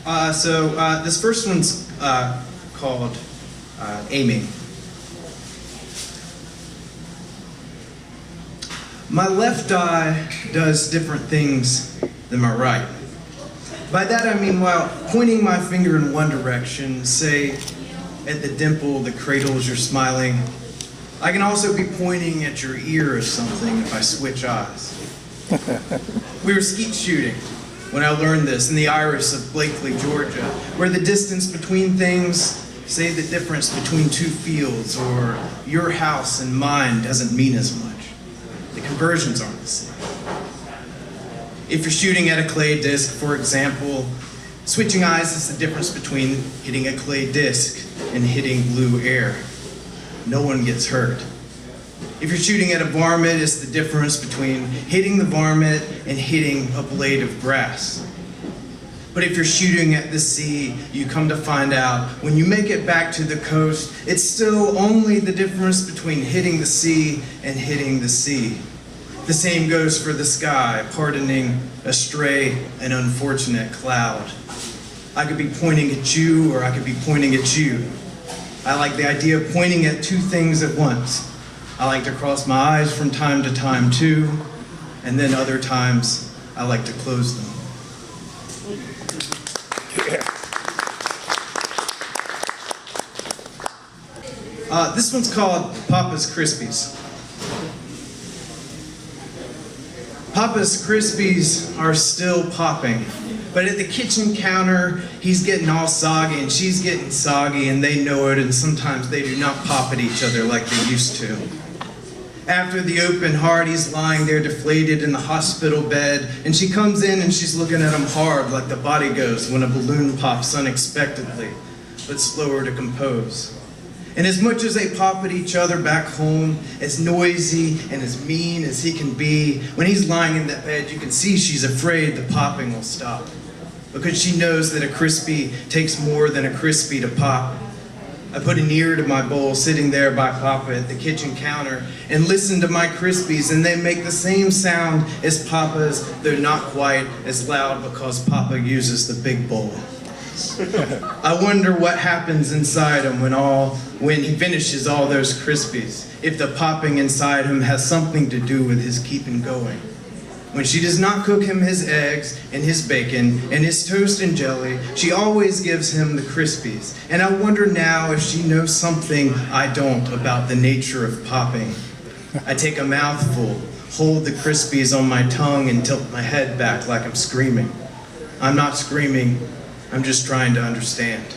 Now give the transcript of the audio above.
This first one's called aiming. My left eye does different things than my right. By that I mean while pointing my finger in one direction, say at the dimple that cradles your smiling, I can also be pointing at your ear or something if I switch eyes. We were skeet shooting when I learned this in the iris of Blakely, Georgia, where the distance between things, say the difference between two fields or your house and mine doesn't mean as much. The conversions aren't the same. If you're shooting at a clay disc, for example, switching eyes is the difference between hitting a clay disc and hitting blue air. No one gets hurt. If you're shooting at a varmint, it's the difference between hitting the varmint and hitting a blade of grass. But if you're shooting at the sea, you come to find out when you make it back to the coast, it's still only the difference between hitting the sea and hitting the sea. The same goes for the sky, pardoning a stray and unfortunate cloud. I could be pointing at you, or I could be pointing at you. I like the idea of pointing at two things at once. I like to cross my eyes from time to time too, and then other times I like to close them. This one's called Papa's Crispies. Papa's Crispies are still popping, but at the kitchen counter, he's getting all soggy and she's getting soggy, and they know it, and sometimes they do not pop at each other like they used to. After the open heart, he's lying there deflated in the hospital bed, and she comes in and she's looking at him hard like the body goes when a balloon pops unexpectedly, but slower to compose. And as much as they pop at each other back home, as noisy and as mean as he can be, when he's lying in that bed, you can see she's afraid the popping will stop. Because she knows that a Crispy takes more than a Crispy to pop. I put an ear to my bowl sitting there by Papa at the kitchen counter and listen to my Crispies, and they make the same sound as Papa's. They're not quite as loud because Papa uses the big bowl. I wonder what happens inside him when he finishes all those Crispies, if the popping inside him has something to do with his keeping going. When she does not cook him his eggs and his bacon and his toast and jelly, she always gives him the Crispies. And I wonder now if she knows something I don't about the nature of popping. I take a mouthful, hold the Crispies on my tongue, and tilt my head back like I'm screaming. I'm not screaming, I'm just trying to understand.